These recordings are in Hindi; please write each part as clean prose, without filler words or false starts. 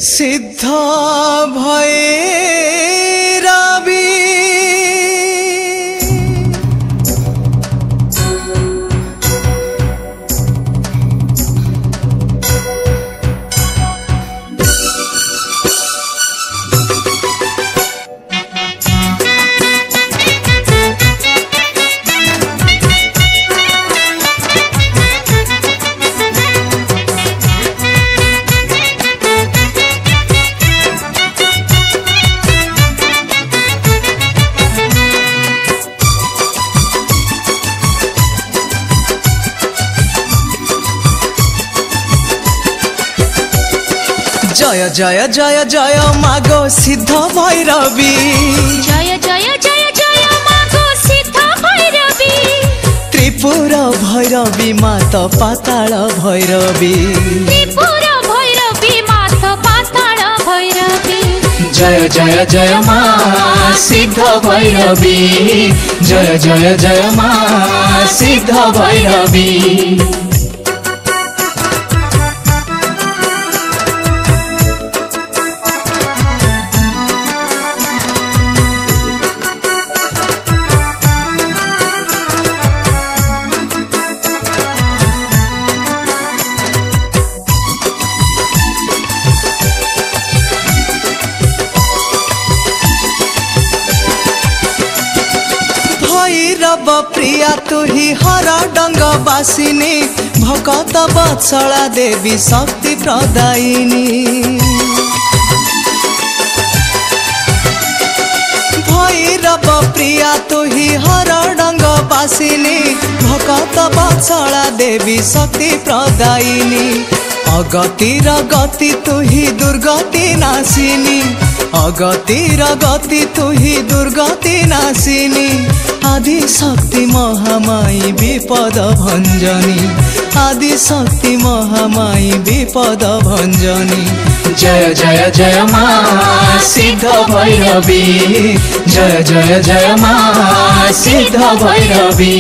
सिद्ध भैरवी जय जय जय जय मागो सिद्ध भैरवी जय जय जय जय मागो सिद्ध भैरवी त्रिपुर भैरवी मात पाताल भैरवी त्रिपुर भैरवी मात पाताल भैरवी जय जय जय मां सिद्ध भैरवी जय जय जय मां सिद्ध भैरवी भैरव प्रिया तुही हर डंग बासिनी भकत वत्सला देवी शक्ति प्रदायिनी भैरव प्रिया तुही हर डंग बासिनी भकत वत्सला देवी शक्ति प्रदायिनी अगतिर गति तुही दुर्गति नाशिनी अगतिर गति तुही दुर्गति नाशिनी आदि शक्ति महामाई विपद भंजनी आदि शक्ति महामाई विपद भंजनी जय जय जय मां सिद्ध भैरवी जय जय जय मां सिद्ध भैरवी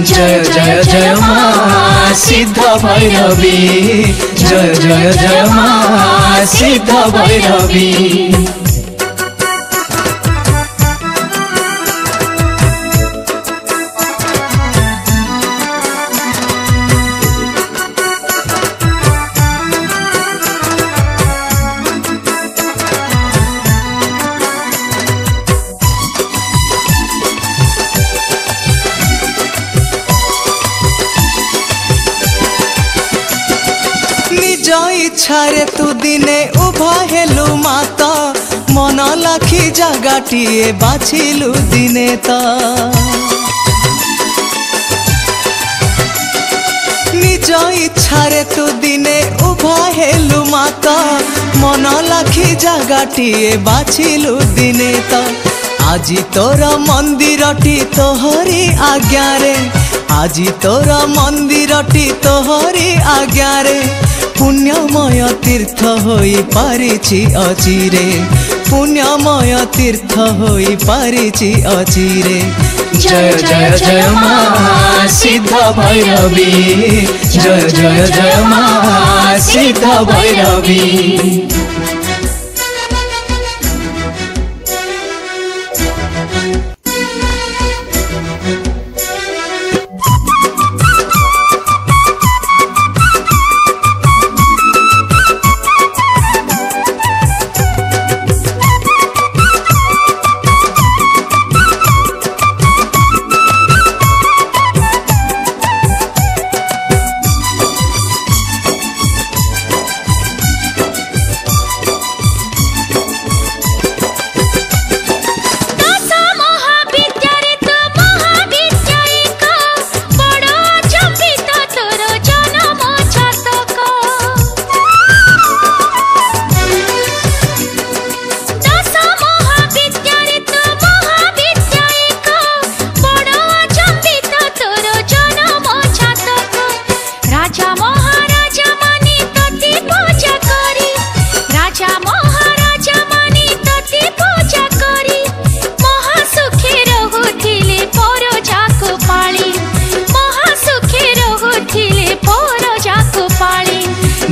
जय जय जय मां सिद्ध भैरवी जय जय जय मां सिद्ध भैरवी इच्छारे तू दिने उभा हेलु माता मन लाखी जगाटिए बाछिलु दिने ता निज इच्छारे तू दिने उभा हेलु माता मन लाखी जगाटिए बाछिलु दिने ता आजी तोर मंदिरटी तोहरी आज्ञारे आजी तोर मंदिरटी तोहरी आज्ञारे पुण्यमय तीर्थ होई पारिछि अचिरे पुण्यमय तीर्थ होई पारिछि अचिरे। जय जय जय माँ सिद्ध भैरवी, जय जय जय माँ सिद्ध भैरवी।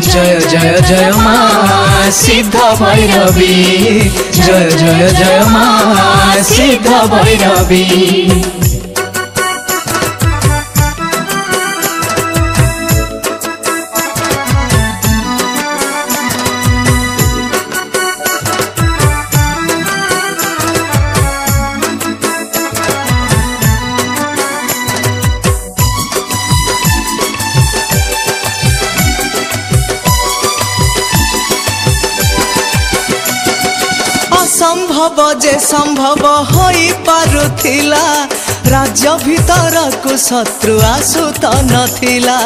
जय जय जय माँ सिद्ध भैरवी, जय जय जय माँ सिद्ध भैरवी। संभव जे संभव होई पारुथिला, राज्य भीतर को शत्रु आसु तो नथिला।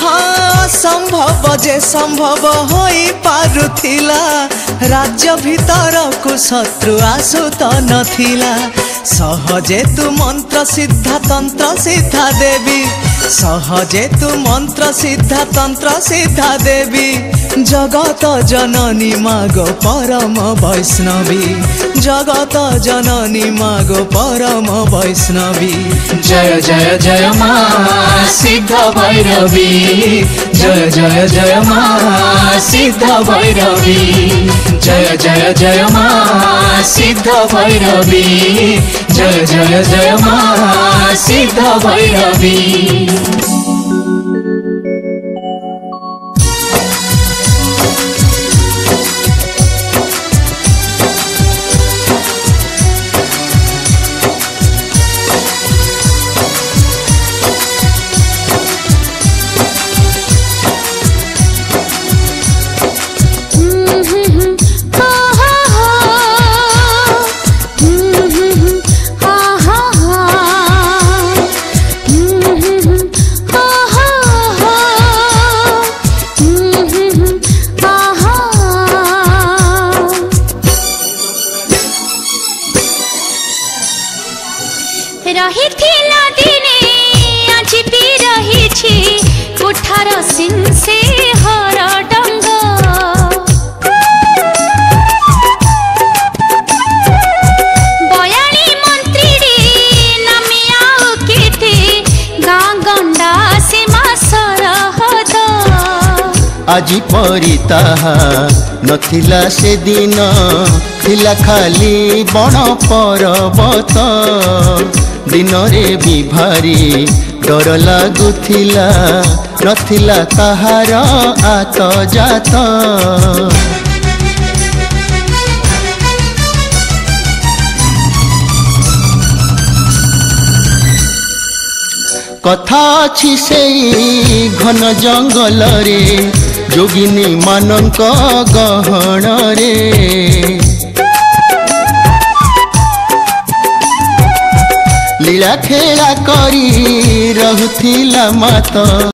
हाँ संभव जे संभव होई पारुथिला, राज्य भीतर को शत्रु आसु तो नथिला। सहजे तू मंत्र सिद्धा तंत्र सिद्धा देवी, सहजे तू मंत्र सिद्धा तंत्र सिद्धा देवी। जगत जननी मागो परम वैष्णवी, जगत जननी मागो परम वैष्णवी। जय जय जय माँ सिद्ध भैरवी, जय जय जय माँ सिद्ध भैरवी। जय जय जय माँ सिद्ध भैरवी, जय जय जय माँ सिद्ध भैरवी। रहिथिला दिने आज भी रहिछि कोठार सिंसे हरडंग। बयाणी मंत्री नामी आउ केते गाँ गंडा सीमा सरहद। आजी परी ताहा नथिला से दिन, थिला खाली बण पर्वत। दिन रे भी भारी डर लागुथिला, नथिला ताहार आत जात। कथा अछि सेई घन जंगल रे, जोगिनी मानक गहन रे। लीला खेला करी रहुथिला मात।